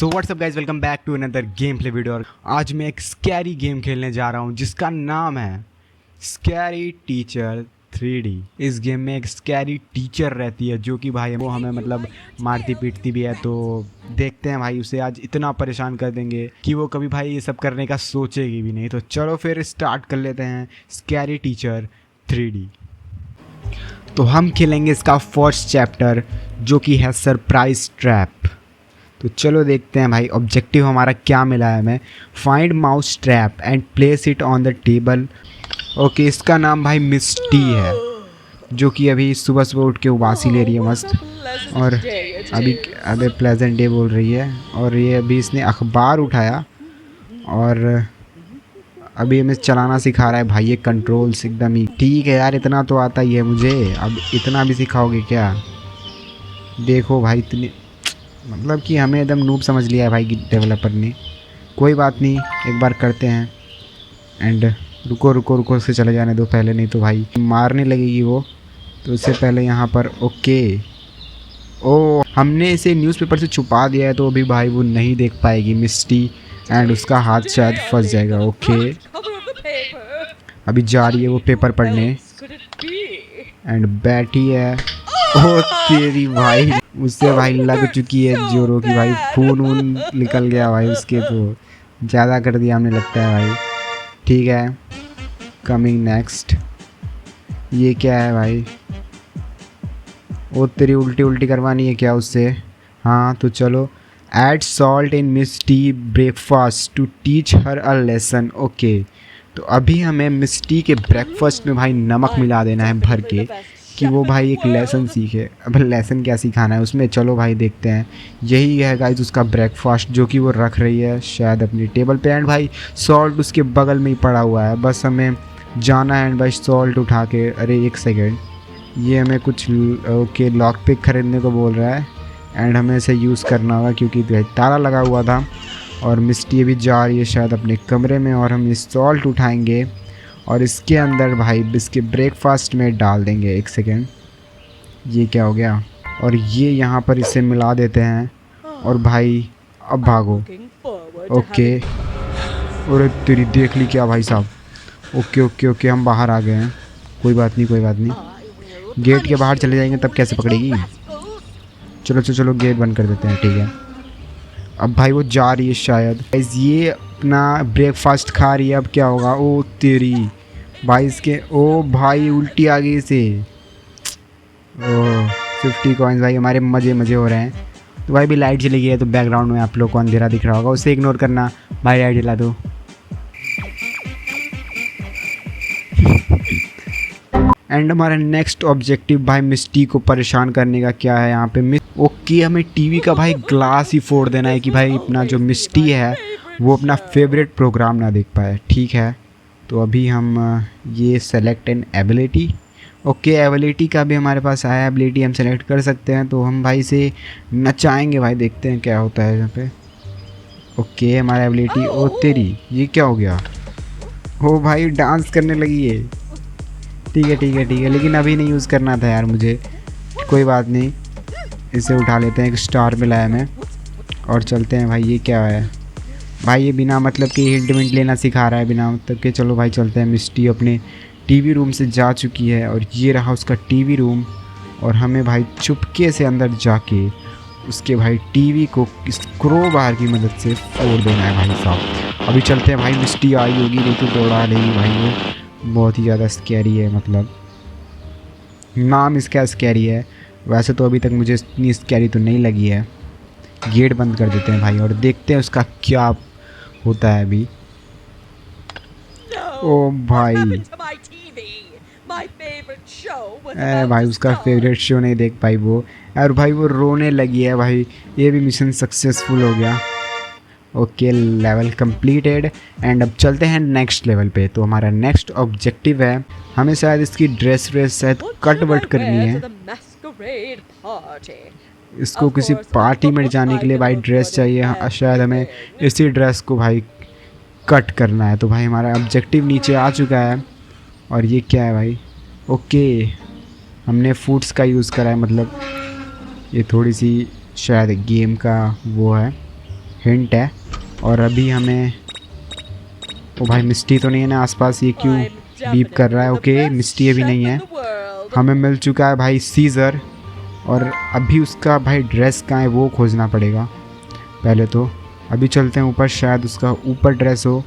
So what's up guys, welcome back to another gameplay video. और आज मैं एक स्कैरी गेम खेलने जा रहा हूँ जिसका नाम है स्कैरी टीचर 3D। इस गेम में एक स्कैरी टीचर रहती है जो कि भाई वो हमें मतलब मारती पीटती भी है। तो देखते हैं भाई, उसे आज इतना परेशान कर देंगे कि वो कभी भाई ये सब करने का सोचेगी भी नहीं। तो चलो फिर स्टार्ट कर लेते हैं स्कैरी टीचर 3D। तो हम खेलेंगे इसका फर्स्ट चैप्टर जो कि है सरप्राइज ट्रैप। तो चलो देखते हैं भाई ऑब्जेक्टिव हमारा क्या मिला है हमें। Find mouse trap and place it on the table. Okay, इसका नाम भाई मिस टी है जो कि अभी सुबह सुबह उठ के उबासी ले रही है मस्त। और अभी प्लेजेंट डे बोल रही है। और ये अभी इसने अखबार उठाया और अभी हमें चलाना सिखा रहा है भाई। ये कंट्रोल्स एकदम ही ठीक है यार, इतना तो आता ही है मुझे, अब इतना भी सिखाओगे क्या? देखो भाई, इतने मतलब कि हमें एकदम नूब समझ लिया है भाई डेवलपर ने। कोई बात नहीं, एक बार करते हैं। एंड रुको रुको रुको, उससे चले जाने दो पहले, नहीं तो भाई मारने लगेगी वो। तो उससे पहले यहाँ पर ओके, ओ हमने इसे न्यूज़पेपर से छुपा दिया है तो अभी भाई वो नहीं देख पाएगी मिस्टी। एंड उसका हाथ शायद फंस जाएगा। ओके, अभी जा रही है वो पेपर पढ़ने एंड बैठी है। ओ तेरी भाई, उससे भाई लग चुकी है जोरों की भाई, खून वून निकल गया भाई उसके। तो ज़्यादा कर दिया हमने लगता है भाई। ठीक है, कमिंग नेक्स्ट। ये क्या है भाई? ओ तेरी उल्टी उल्टी करवानी है क्या उससे? हाँ तो चलो। Add salt in Miss T breakfast to teach her a lesson. Okay, तो अभी हमें मिस टी के ब्रेकफास्ट में भाई नमक मिला देना है भर के कि वो भाई एक लेसन सीखे। अब लेसन क्या सिखाना है उसमें, चलो भाई देखते हैं। यही है गाइस उसका ब्रेकफास्ट जो कि वो रख रही है शायद अपनी टेबल पे। एंड भाई सॉल्ट उसके बगल में ही पड़ा हुआ है, बस हमें जाना है एंड भाई सॉल्ट उठा के। अरे एक सेकेंड, ये हमें कुछ ओके लॉक पिक ख़रीदने को बोल रहा है एंड हमें इसे यूज़ करना होगा क्योंकि ताला लगा हुआ था। और मिस्टी भी जा रही है शायद अपने कमरे में और हम इस सॉल्ट उठाएंगे और इसके अंदर भाई इसके ब्रेकफास्ट में डाल देंगे। एक सेकेंड, ये क्या हो गया? और ये यहाँ पर इसे मिला देते हैं और भाई अब भागो। ओके, और तेरी देख ली क्या भाई साहब? ओके ओके ओके, हम बाहर आ गए हैं। कोई बात नहीं कोई बात नहीं, गेट के बाहर चले जाएंगे तब कैसे पकड़ेगी? चलो चलो चलो, गेट बंद कर देते हैं। ठीक है, अब भाई वो जा रही है शायद। ये अपना ब्रेकफास्ट खा रही है, अब क्या होगा? ओ तेरी भाई इसके, ओ भाई उल्टी आ गई इसे। ओ 50 कॉइन्स भाई, हमारे मज़े मज़े हो रहे हैं। तो भाई भी लाइट चली गई है तो बैकग्राउंड में आप लोग को अंधेरा दिख रहा होगा, उसे इग्नोर करना भाई। लाइट जला दो। एंड हमारा नेक्स्ट ऑब्जेक्टिव भाई मिस्टी को परेशान करने का क्या है यहाँ पे। ओके, हमें टीवी का भाई ग्लास ही फोड़ देना है कि भाई अपना जो मिस्टी है वो अपना फेवरेट प्रोग्राम ना देख पाए। ठीक है, तो अभी हम ये select an ability. Okay, ability का भी हमारे पास आया, एबिलिटी हम सेलेक्ट कर सकते हैं। तो हम भाई इसे नचाएंगे भाई, देखते हैं क्या होता है यहाँ पे। ओके, हमारा एबिलिटी, ओ तेरी ये क्या हो गया? हो भाई डांस करने लगी है। ठीक है ठीक है ठीक है, लेकिन अभी नहीं यूज़ करना था यार मुझे। कोई बात नहीं, इसे उठा लेते हैं, एक स्टार मिला है हमें और चलते हैं भाई। ये क्या है भाई? ये बिना मतलब के हिंट विंट लेना सिखा रहा है बिना मतलब के। चलो भाई चलते हैं। मिस्टी अपने टीवी रूम से जा चुकी है और ये रहा उसका टीवी रूम। और हमें भाई चुपके से अंदर जाके उसके भाई टीवी को इस क्रोबार की मदद से फोड़ देना है भाई साहब। अभी चलते हैं भाई, मिस्टी आई होगी नहीं तो दौड़ा लेगी भाई। वो बहुत ही ज़्यादा स्कैरी है, मतलब नाम इसका स्कैरी है। वैसे तो अभी तक मुझे इतनी स्कैरी तो नहीं लगी है। गेट बंद कर देते हैं भाई और देखते हैं उसका क्या होता है अभी। ओ भाई, भाई उसका फेवरेट शो नहीं देख पाई वो। और भाई वो रोने लगी है भाई। ये भी मिशन सक्सेसफुल हो गया। Okay, level completed. एंड अब चलते हैं नेक्स्ट लेवल पे। तो हमारा नेक्स्ट ऑब्जेक्टिव है, हमें शायद इसकी ड्रेस शायद कट वट करनी है। इसको किसी पार्टी में जाने के लिए भाई ड्रेस चाहिए, शायद हमें इसी ड्रेस को भाई कट करना है। तो भाई हमारा ऑब्जेक्टिव नीचे आ चुका है। और ये क्या है भाई? ओके, हमने फूड्स का यूज़ करा है, मतलब ये थोड़ी सी शायद गेम का वो है। हिंट है। और अभी हमें, ओ भाई मिस्टी तो नहीं है ना आसपास, ये क्यों बीप कर रहा है? ओके मिस्टी अभी नहीं है। हमें मिल चुका है भाई सीज़र, और अभी उसका भाई ड्रेस कहाँ है वो खोजना पड़ेगा पहले तो। अभी चलते हैं ऊपर, शायद उसका ऊपर ड्रेस हो।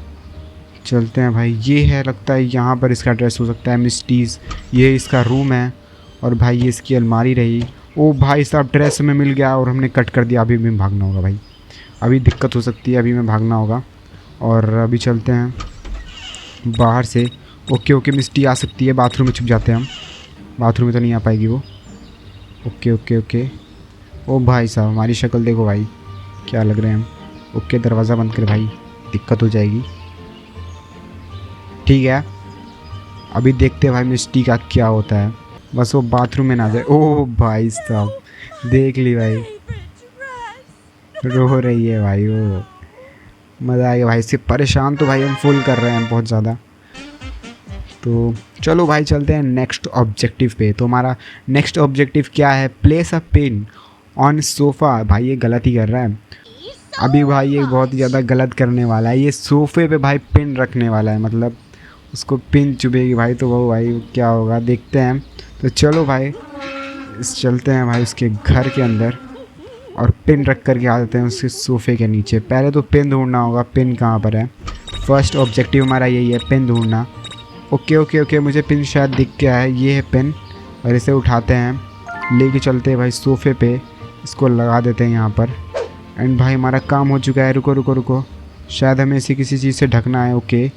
चलते हैं भाई, ये है लगता है यहाँ पर इसका ड्रेस हो सकता है मिस्टीज़। ये इसका रूम है, और भाई ये इसकी अलमारी रही। ओ भाई साहब ड्रेस में मिल गया और हमने कट कर दिया। अभी भी भागना होगा भाई, अभी दिक्कत हो सकती है, अभी में भागना होगा। और अभी चलते हैं बाहर से। ओके ओके मिस्टी आ सकती है, बाथरूम में छुप जाते हैं हम। बाथरूम में तो नहीं आ पाएगी वो। Okay okay okay. ओ भाई साहब हमारी शक्ल देखो भाई, क्या लग रहे हैं हम। ओके दरवाज़ा बंद कर भाई, दिक्कत हो जाएगी। ठीक है अभी देखते हैं भाई मिस्टी का क्या होता है, बस वो बाथरूम में ना जाए। ओ भाई साहब देख ली भाई, रो रही है भाई वो। मज़ा आ गया भाई, इससे परेशान तो भाई हम फुल कर रहे हैं बहुत ज़्यादा। तो चलो भाई चलते हैं नेक्स्ट ऑब्जेक्टिव पे। तो हमारा नेक्स्ट ऑब्जेक्टिव क्या है? Place a pain on sofa. भाई ये गलत ही कर रहा है अभी भाई, ये बहुत ही ज़्यादा गलत करने वाला है। ये सोफ़े पे भाई पिन रखने वाला है, मतलब उसको पिन चुभेगी भाई, तो वो भाई क्या होगा देखते हैं। तो चलो भाई चलते हैं भाई उसके घर के अंदर, और पिन रख कर के आ जाते हैं उसके सोफ़े के नीचे। पहले तो पिन ढूंढना होगा, पिन कहाँ पर है। फर्स्ट ऑब्जेक्टिव हमारा यही है, पिन ढूंढना। ओके ओके ओके मुझे पिन शायद दिख गया है, ये है पिन। और इसे उठाते हैं, लेके चलते हैं भाई सोफ़े पे, इसको लगा देते हैं यहाँ पर। एंड भाई हमारा काम हो चुका है। रुको रुको रुको, शायद हमें इसे किसी चीज़ से ढकना है। ओके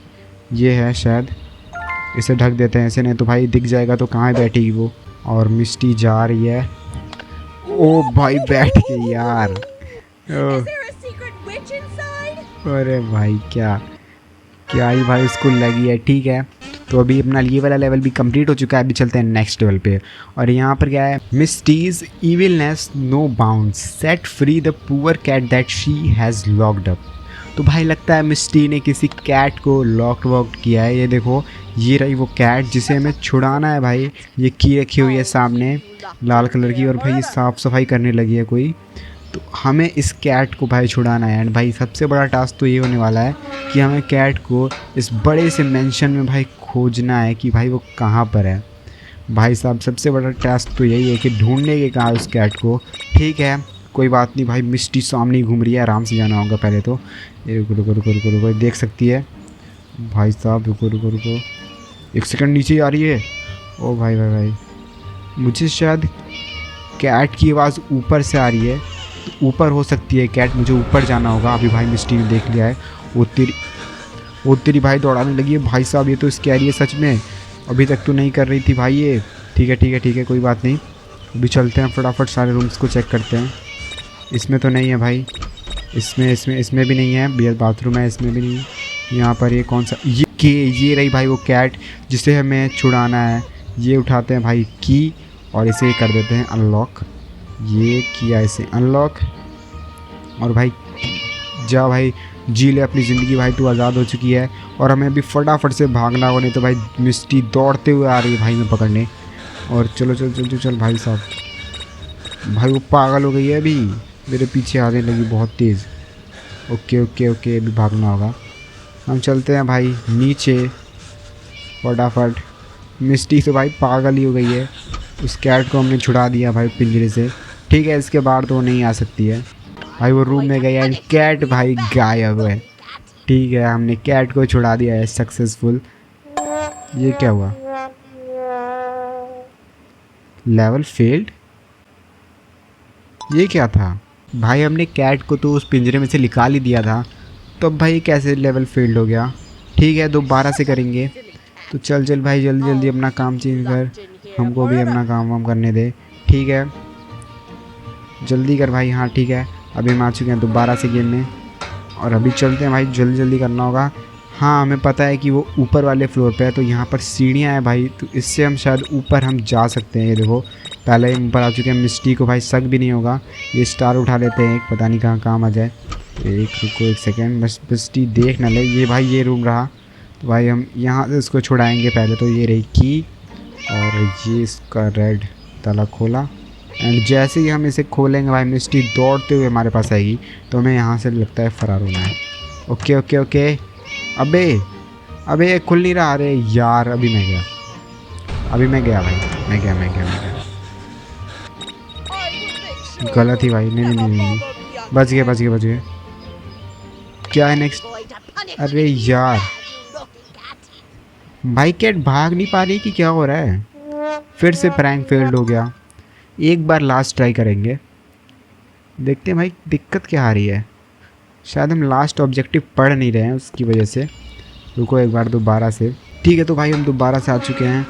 ये है शायद, इसे ढक देते हैं ऐसे, नहीं तो भाई दिख जाएगा तो कहाँ बैठेगी वो। और मिस्टी जा रही है। ओ भाई बैठ गई यार। अरे भाई क्या क्या ही भाई उसको लगी है। ठीक है तो अभी अपना ये वाला लेवल भी कंप्लीट हो चुका है। अभी चलते हैं नेक्स्ट लेवल पे, और यहाँ पर क्या है? Misty's evilness no bounds, set free the poor cat that she has locked up. तो भाई लगता है मिस्टी ने किसी कैट को लॉक्ड वॉक्ड किया है। ये देखो ये रही वो कैट जिसे हमें छुड़ाना है भाई। ये की रखी हुई है सामने लाल कलर की, और भाई ये साफ़ सफाई करने लगी है कोई। तो हमें इस कैट को भाई छुड़ाना है। एंड भाई सबसे बड़ा टास्क तो ये होने वाला है कि हमें कैट को इस बड़े से मेंशन में भाई खोजना है कि भाई वो कहाँ पर है। भाई साहब सबसे बड़ा टास्क तो यही है कि ढूंढने के कहाँ उस कैट को। ठीक है कोई बात नहीं भाई, मिस्टी सामने ही घूम रही है, आराम से जाना होगा पहले तो। ये रुको रुको रुको रुको रुको, देख सकती है भाई साहब। रुको रुको रुको, एक सेकंड नीचे ही आ रही है। ओ भाई भाई भाई मुझे शायद कैट की आवाज़ ऊपर से आ रही है, तो ऊपर हो सकती है कैट, मुझे ऊपर जाना होगा। अभी भाई मिस्टी ने देख लिया है, वो तेरी भाई दौड़ाने लगी है। भाई साहब ये तो स्कैरी है सच में, अभी तक तो नहीं कर रही थी भाई ये। ठीक है ठीक है ठीक है कोई बात नहीं। अभी चलते हैं फटाफट सारे रूम्स को चेक करते हैं। इसमें तो नहीं है भाई, इसमें भी नहीं है। बियर बाथरूम है, इसमें भी नहीं है। यहाँ पर ये कौन सा, ये रही भाई वो कैट जिसे हमें छुड़ाना है। ये उठाते हैं भाई की, और इसे कर देते हैं अनलॉक। ये किया इसे अनलॉक, और भाई जा भाई जी ले अपनी ज़िंदगी भाई, तू आज़ाद हो चुकी है। और हमें अभी फटाफट से भागना होगा, नहीं तो भाई मिस्टी दौड़ते हुए आ रही है भाई में पकड़ने। और चलो चल चल चल चल भाई साहब, भाई वो पागल हो गई है, अभी मेरे पीछे आने लगी बहुत तेज़। ओके ओके ओके अभी भागना होगा। हम चलते हैं भाई नीचे फटाफट। मिस्टी तो भाई पागल ही हो गई है, उस कैट को हमने छुड़ा दिया भाई पिंजरे से। ठीक है इसके बाहर तो वो नहीं आ सकती है भाई, वो रूम में गई है। एंड कैट भाई गायब है। ठीक है हमने कैट को छुड़ा दिया है सक्सेसफुल। ये क्या हुआ? लेवल फेल्ड, ये क्या था भाई? हमने कैट को तो उस पिंजरे में से निकाल ही दिया था, तो अब भाई कैसे लेवल फेल्ड हो गया? ठीक है दोबारा से करेंगे। तो चल चल भाई जल्दी जल्दी अपना काम चेंज कर, हमको भी अपना काम वाम करने दे। ठीक है जल्दी कर भाई। हाँ ठीक है अभी हम आ चुके हैं दोबारा से गेम में, और अभी चलते हैं भाई, जल्दी जल्दी करना होगा। हाँ हमें पता है कि वो ऊपर वाले फ्लोर पे है, तो यहाँ पर सीढ़ियाँ हैं भाई, तो इससे हम शायद ऊपर हम जा सकते हैं। ये देखो पहले ही ऊपर आ चुके हैं। मिस्टी को भाई शक भी नहीं होगा। ये स्टार उठा लेते हैं एक, पता नहीं कहाँ काम आ जाए। एक रुको एक सेकेंड, बस मिस्टी देख ना ले। ये भाई ये रूम रहा, तो भाई हम यहाँ से उसको छुड़ाएंगे। पहले तो ये रही की, और ये इसका रेड ताला खोला, एंड जैसे ही हम इसे खोलेंगे भाई मिस्टी दौड़ते हुए हमारे पास आएगी, तो हमें यहाँ से लगता है फरार होना है। Okay okay okay. अबे खुल नहीं रहा। अरे यार अभी मैं गया भाई, मैं गया। गलत ही भाई। नहीं। बच गए। क्या है नेक्स्ट? अरे यार भाई कैट भाग नहीं पा रही कि क्या हो रहा है? फिर से प्रैंक फेल्ड हो गया। एक बार लास्ट ट्राई करेंगे, देखते हैं भाई दिक्कत क्या आ रही है। शायद हम लास्ट ऑब्जेक्टिव पढ़ नहीं रहे हैं उसकी वजह से। रुको एक बार दोबारा से। ठीक है तो भाई हम दोबारा से आ चुके हैं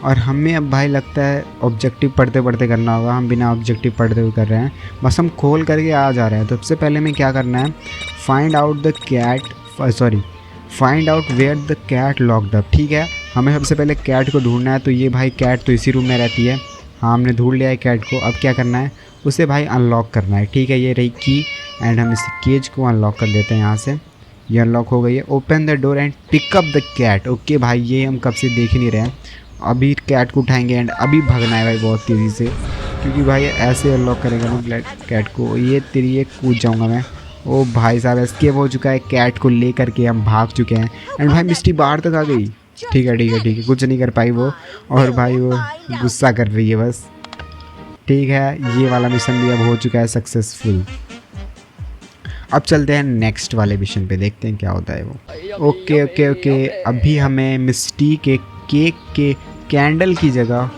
और हमें अब भाई लगता है ऑब्जेक्टिव पढ़ते पढ़ते करना होगा। हम बिना ऑब्जेक्टिव पढ़ते हुए कर रहे हैं, बस हम खोल करके आ जा रहे हैं। तो सबसे पहले हमें क्या करना है, find out where the cat locked up. ठीक है, हमें सबसे पहले कैट को ढूंढना है। तो ये भाई कैट तो इसी रूम में रहती है। हाँ हमने ढूंढ लिया है कैट को। अब क्या करना है, उसे भाई अनलॉक करना है। ठीक है, ये रही की एंड हम इस केज को अनलॉक कर देते हैं यहाँ से। ये अनलॉक हो गई है। Open the door and pick up the cat. Okay भाई ये हम कब से देख ही नहीं रहे हैं। अभी कैट को उठाएंगे एंड अभी भागना है भाई बहुत तेज़ी से, क्योंकि भाई ऐसे अनलॉक करेंगे ना कैट को। ये तेरी कूद जाऊँगा मैं। ओ भाई साहब एस्केप हो चुका है। कैट को ले करके हम भाग चुके हैं एंड भाई मिस्टी बाहर तक आ गई। ठीक है कुछ नहीं कर पाई वो, और भाई वो गुस्सा कर रही है बस। ठीक है, ये वाला मिशन भी अब हो चुका है सक्सेसफुल। अब चलते हैं नेक्स्ट वाले मिशन पे, देखते हैं क्या होता है वो। ओके। अभी हमें मिस्टी के केक के कैंडल की जगह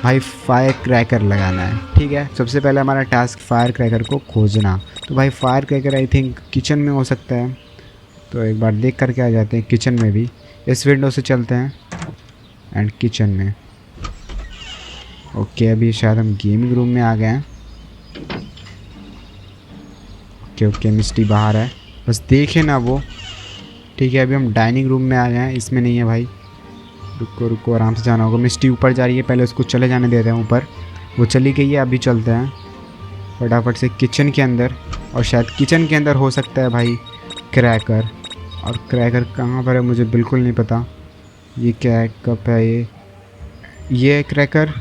भाई फायर क्रैकर लगाना है। ठीक है, सबसे पहले हमारा टास्क फायर क्रैकर को खोजना। तो भाई fire cracker I think kitchen में हो सकता है, तो एक बार देख करके आ जाते हैं किचन में भी। इस विंडो से चलते हैं एंड किचन में। ओके अभी शायद हम गेमिंग रूम में आ गए हैं। ओके मिस्टी बाहर है, बस देखे ना वो। ठीक है, अभी हम डाइनिंग रूम में आ गए हैं, इसमें नहीं है भाई। रुको आराम से जाना होगा। मिस्टी ऊपर जा रही है, पहले उसको चले जाने देते हैं ऊपर। वो चली गई है, अभी चलते हैं फटाफट से किचन के अंदर। और शायद किचन के अंदर हो सकता है भाई क्रैकर। और क्रैकर कहाँ पर है मुझे बिल्कुल नहीं पता। ये क्या कप है ये क्रैकर।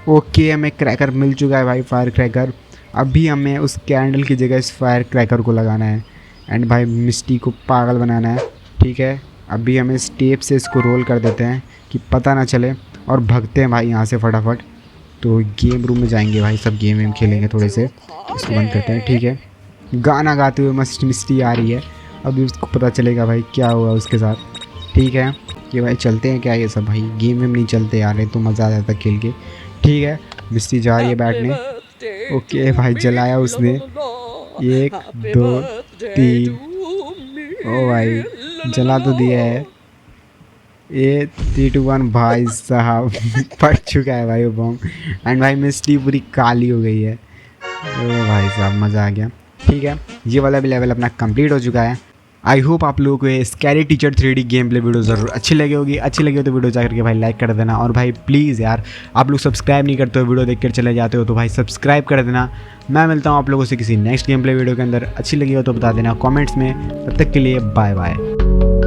ओके हमें क्रैकर मिल चुका है भाई, फायर क्रैकर। अभी हमें उस कैंडल की जगह इस फायर क्रैकर को लगाना है एंड भाई मिस्टी को पागल बनाना है। ठीक है, अभी हमें इस टेप से इसको रोल कर देते हैं कि पता ना चले, और भागते हैं भाई यहाँ से फटाफट। तो गेम रूम में जाएंगे भाई, सब गेम खेलेंगे थोड़े से। इसको बंद करते हैं। ठीक है, गाना गाते हुए मस्त मिस्टी आ रही है। अभी उसको पता चलेगा भाई क्या हुआ उसके साथ। ठीक है, ये भाई चलते हैं क्या ये सब भाई, गेम में नहीं चलते यार, तो मज़ा आ जाता खेल के। ठीक है, मिस्टी जा रही है बैठने। ओके भाई जलाया उसने, 1 2 3। ओ भाई जला तो दिया है। 3 2 1 भाई साहब फट चुका है भाई वो बम। एंड भाई मिस्टी पूरी काली हो गई है। ओ भाई साहब मज़ा आ गया। ठीक है, ये वाला भी लेवल अपना कंप्लीट हो चुका है। आई होप आप लोगों को ये scary teacher 3D game play video ज़रूर अच्छी लगी होगी। अच्छी लगी हो तो वीडियो जाकर के भाई लाइक कर देना। और भाई प्लीज़ यार आप लोग सब्सक्राइब नहीं करते हो, वीडियो देख कर चले जाते हो, तो भाई सब्सक्राइब कर देना। मैं मिलता हूँ आप लोगों से किसी नेक्स्ट गेम प्ले वीडियो के अंदर। अच्छी लगी हो तो बता देना कमेंट्स में। तब तक के लिए बाय बाय।